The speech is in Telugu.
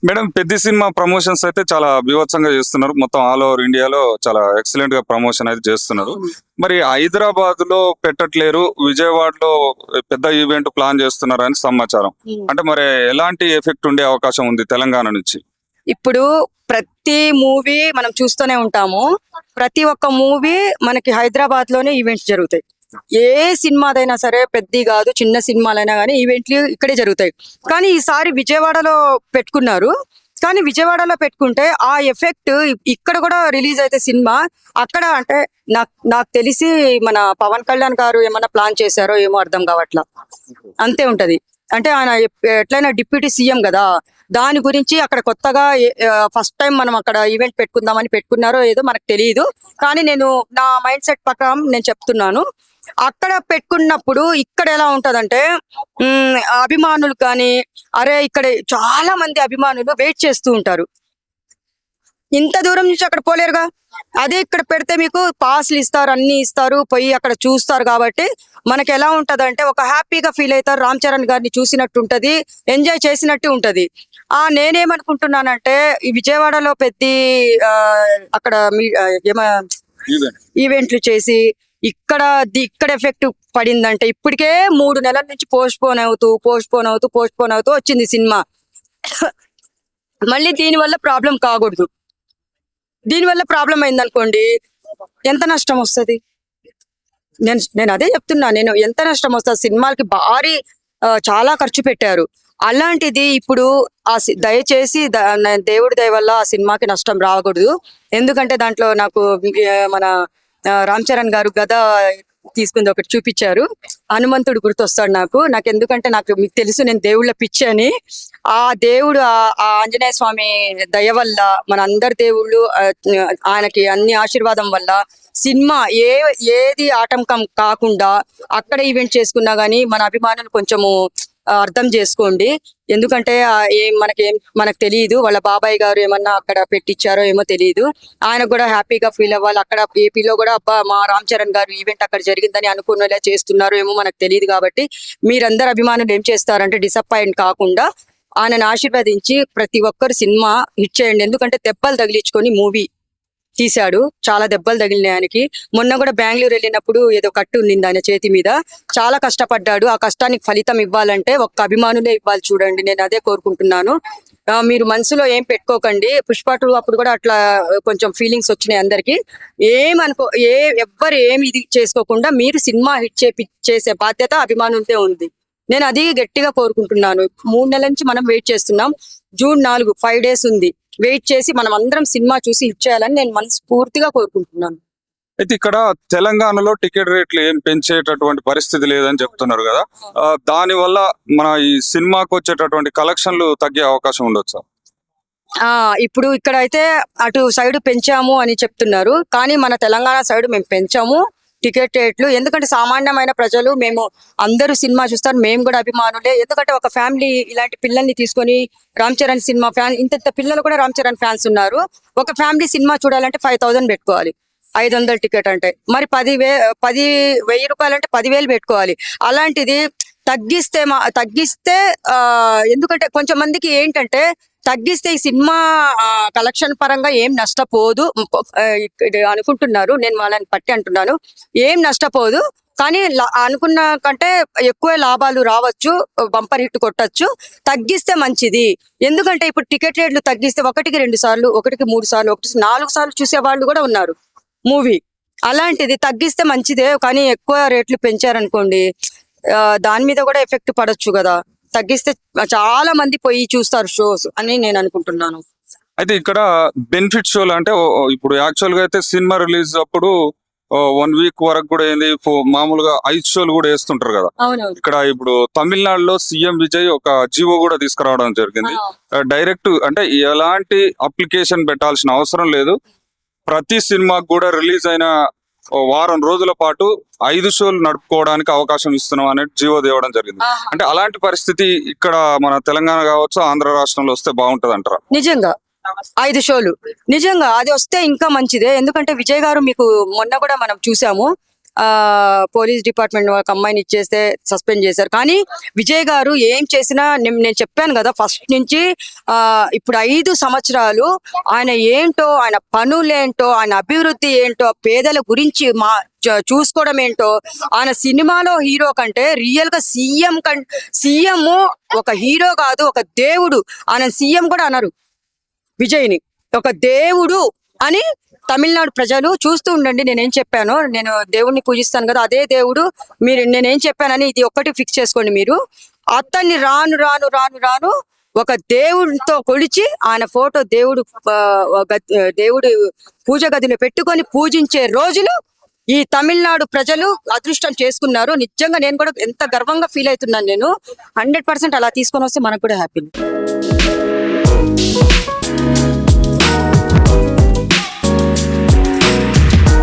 మేడం పెద్ద సినిమా ప్రమోషన్స్ అయితే చాలా బీభత్సంగా చేస్తున్నారు. మొత్తం ఆల్ ఓవర్ ఇండియాలో చాలా ఎక్సలెంట్ గా ప్రమోషన్ అయితే చేస్తున్నారు. మరి హైదరాబాద్ లో పెట్టట్లేరు, విజయవాడలో పెద్ద ఈవెంట్ ప్లాన్ చేస్తున్నారు అని సమాచారం. అంటే మరి ఎలాంటి ఎఫెక్ట్ ఉండే అవకాశం ఉంది తెలంగాణ నుంచి? ఇప్పుడు ప్రతి మూవీ మనం చూస్తూనే ఉంటాము. ప్రతి ఒక్క మూవీ మనకి హైదరాబాద్ లోనే ఈవెంట్స్ జరుగుతాయి. ఏ సినిమాదైనా సరే, పెద్ద కాదు చిన్న సినిమాలైనా కానీ ఈవెంట్లు ఇక్కడే జరుగుతాయి. కానీ ఈసారి విజయవాడలో పెట్టుకున్నారు. కానీ విజయవాడలో పెట్టుకుంటే ఆ ఎఫెక్ట్ ఇక్కడ కూడా రిలీజ్ అయితే సినిమా అక్కడ అంటే నాకు తెలిసి మన పవన్ కళ్యాణ్ గారు ఏమన్నా ప్లాన్ చేశారో ఏమో అర్థం కావట్లా. అంతే ఉంటది. అంటే ఆయన ఎట్లయినా డిప్యూటీ సీఎం కదా, దాని గురించి అక్కడ కొత్తగా ఫస్ట్ టైం మనం అక్కడ ఈవెంట్ పెట్టుకుందామని పెట్టుకున్నారో ఏదో మనకు తెలియదు. కానీ నేను నా మైండ్ సెట్ ప్రకారం నేను చెప్తున్నాను, అక్కడ పెట్టుకున్నప్పుడు ఇక్కడ ఎలా ఉంటదంటే అభిమానులు కానీ అరే ఇక్కడ చాలా మంది అభిమానులు వెయిట్ చేస్తూ ఉంటారు. ఇంత దూరం నుంచి అక్కడ పోలేరుగా. అదే ఇక్కడ పెడితే మీకు పాస్లు ఇస్తారు, అన్ని ఇస్తారు, పోయి అక్కడ చూస్తారు. కాబట్టి మనకి ఎలా ఉంటదంటే ఒక హ్యాపీగా ఫీల్ అవుతారు. రామ్ చరణ్ గారిని చూసినట్టు ఉంటది, ఎంజాయ్ చేసినట్టు ఉంటది. నేనేమనుకుంటున్నానంటే ఈ విజయవాడలో పెద్ద అక్కడ ఈవెంట్లు చేసి ఇక్కడ ఎఫెక్ట్ పడిందంటే ఇప్పటికే 3 నెలల నుంచి పోస్ట్ పోన్ అవుతూ వచ్చింది సినిమా. మళ్ళీ దీనివల్ల ప్రాబ్లం కాకూడదు. దీనివల్ల ప్రాబ్లం అయిందనుకోండి ఎంత నష్టం వస్తుంది? నేను అదే చెప్తున్నా, నేను ఎంత నష్టం వస్తుంది. సినిమాలకి భారీ చాలా ఖర్చు పెట్టారు. అలాంటిది ఇప్పుడు దయచేసి దేవుడి దయ వల్ల ఆ సినిమాకి నష్టం రాకూడదు. ఎందుకంటే దాంట్లో నాకు మన రామ్ చరణ్ గారు గద తీసుకుంది ఒకటి చూపించారు. హనుమంతుడు గుర్తొస్తాడు నాకు ఎందుకంటే మీకు తెలుసు నేను దేవుళ్ళ పిచ్చి అని. ఆ దేవుడు ఆ ఆంజనేయ స్వామి దయ వల్ల మన అందరి దేవుళ్ళు ఆయనకి అన్ని ఆశీర్వాదం వల్ల సినిమా ఏది ఆటంకం కాకుండా అక్కడ ఈవెంట్ చేసుకున్నా గానీ మన అభిమానులు కొంచెము అర్థం చేసుకోండి. ఎందుకంటే మనకు తెలియదు, వాళ్ళ బాబాయ్ గారు ఏమన్నా అక్కడ పెట్టించారో ఏమో తెలియదు. ఆయన కూడా హ్యాపీగా ఫీల్ అవ్వాలి. అక్కడ ఏపీలో కూడా అబ్బా మా రామ్ చరణ్ గారు ఈవెంట్ అక్కడ జరిగిందని అనుకునేలా చేస్తున్నారు ఏమో మనకు తెలియదు. కాబట్టి మీరందరు అభిమానులు ఏం చేస్తారంటే డిసప్పాయింట్ కాకుండా ఆయనను ఆశీర్వదించి ప్రతి ఒక్కరు సినిమా హిట్ చేయండి. ఎందుకంటే దెబ్బలు తగిలించుకొని మూవీ తీశాడు, చాలా దెబ్బలు తగిలినాయి ఆయనకి. మొన్న కూడా బెంగళూరు వెళ్ళినప్పుడు ఏదో కట్టు ఉండింది ఆయన చేతి మీద. చాలా కష్టపడ్డాడు. ఆ కష్టానికి ఫలితం ఇవ్వాలంటే ఒక్క అభిమానులే ఇవ్వాలి. చూడండి, నేను అదే కోరుకుంటున్నాను. మీరు మనసులో ఏం పెట్టుకోకండి. పుష్ప 2 అప్పుడు కూడా అట్లా కొంచెం ఫీలింగ్స్ వచ్చినాయి అందరికి. ఎవ్వరు ఏమి ఇది చేసుకోకుండా మీరు సినిమా హిట్ చేసే బాధ్యత అభిమానులతో ఉంది. నేను అది గట్టిగా కోరుకుంటున్నాను. 3 నెలల నుంచి మనం వెయిట్ చేస్తున్నాం. జూన్ 4 5 days ఉంది. వెయిట్ చేసి మనం అందరం సినిమా చూసి హిట్ చేయాలని నేను మనస్ఫూర్తిగా కోరుకుంటున్నాను. అయితే ఇక్కడ తెలంగాణలో టికెట్ రేట్లు ఏం పెంచేటటువంటి పరిస్థితి లేదని చెప్తున్నారు కదా, దాని వల్ల మన ఈ సినిమాకు వచ్చేటటువంటి కలెక్షన్లు తగ్గే అవకాశం ఉండొచ్చు. ఇప్పుడు ఇక్కడ అయితే అటు సైడ్ పెంచాము అని చెప్తున్నారు. కానీ మన తెలంగాణ సైడ్ మేము పెంచాము టికెట్ రేట్లు. ఎందుకంటే సామాన్యమైన ప్రజలు మేము అందరూ సినిమా చూస్తారు, మేము కూడా అభిమానులే. ఎందుకంటే ఒక ఫ్యామిలీ ఇలాంటి పిల్లల్ని తీసుకొని రామ్ చరణ్ సినిమా ఫ్యాన్ ఇంత పిల్లలు కూడా రామ్ చరణ్ ఫ్యాన్స్ ఉన్నారు. ఒక ఫ్యామిలీ సినిమా చూడాలంటే 5,000 పెట్టుకోవాలి. 500 టికెట్ అంటే మరి 10,000 రూపాయలు అంటే 10,000 పెట్టుకోవాలి. అలాంటిది తగ్గిస్తే ఎందుకంటే కొంచెం మందికి ఏంటంటే తగ్గిస్తే ఈ సినిమా కలెక్షన్ పరంగా ఏం నష్టపోదు అనుకుంటున్నారు. నేను వాళ్ళని పట్టి అంటున్నాను, ఏం నష్టపోదు. కానీ అనుకున్న కంటే ఎక్కువ లాభాలు రావచ్చు, బంపర్ హిట్ కొట్టచ్చు. తగ్గిస్తే మంచిది. ఎందుకంటే ఇప్పుడు టికెట్ రేట్లు తగ్గిస్తే 1కి 2 సార్లు, 1కి 3 సార్లు, 1కి 4 సార్లు చూసే వాళ్ళు కూడా ఉన్నారు మూవీ. అలాంటిది తగ్గిస్తే మంచిదే. కానీ ఎక్కువ రేట్లు పెంచారనుకోండి దాని మీద కూడా ఎఫెక్ట్ పడొచ్చు కదా. తగ్గిస్తే చాలా మంది పోయి చూస్తారు షోస్ అని నేను అనుకుంటున్నాను. అయితే ఇక్కడ బెనిఫిట్ షోలు అంటే ఇప్పుడు యాక్చువల్ గా అయితే సినిమా రిలీజ్ అప్పుడు 1 week వరకు కూడా ఏంది మామూలుగా 5 షోలు కూడా వేస్తుంటారు కదా. ఇక్కడ ఇప్పుడు తమిళనాడులో సీఎం విజయ్ ఒక జీవో కూడా తీసుకురావడం జరిగింది. డైరెక్ట్ అంటే ఎలాంటి అప్లికేషన్ పెట్టాల్సిన అవసరం లేదు, ప్రతి సినిమాకు కూడా రిలీజ్ అయిన వారం రోజుల పాటు 5 షోలు నడుపుకోవడానికి అవకాశం ఇస్తున్నాం అనేది జీవో తేవడం జరిగింది. అంటే అలాంటి పరిస్థితి ఇక్కడ మన తెలంగాణ కావచ్చు, ఆంధ్ర రాష్ట్రంలో వస్తే బాగుంటది అంటారా? నిజంగా 5 షోలు నిజంగా అది వస్తే ఇంకా మంచిదే. ఎందుకంటే విజయ్ గారు మీకు మొన్న కూడా మనం చూసాము, పోలీస్ డిపార్ట్మెంట్ ఒక అమ్మాయిని ఇచ్చేస్తే సస్పెండ్ చేశారు. కానీ విజయ్ గారు ఏం చేసినా నేను చెప్పాను కదా ఫస్ట్ నుంచి, ఇప్పుడు 5 సంవత్సరాలు ఆయన ఏంటో, ఆయన పనులేంటో, ఆయన అభివృద్ధి ఏంటో, పేదల గురించి చూసుకోవడం ఏంటో, ఆయన సినిమాలో హీరో కంటే రియల్ గా సీఎం ఒక హీరో కాదు, ఒక దేవుడు. ఆయన సీఎం కూడా అన్నారు విజయ్ని, ఒక దేవుడు అని. తమిళనాడు ప్రజలు చూస్తూ ఉండండి, నేనేం చెప్పాను. నేను దేవుడిని పూజిస్తాను కదా, అదే దేవుడు. మీరు నేనేం చెప్పానని ఇది ఒక్కటి ఫిక్స్ చేసుకోండి మీరు. అతన్ని రాను రాను రాను రాను ఒక దేవుడితో కొలిచి ఆయన ఫోటో దేవుడు పూజ గదిలో పెట్టుకొని పూజించే రోజులు ఈ తమిళనాడు ప్రజలు అదృష్టం చేసుకున్నారు. నిజంగా నేను కూడా ఎంత గర్వంగా ఫీల్ అవుతున్నాను. నేను 100% అలా తీసుకొని వస్తే మనకు కూడా హ్యాపీ.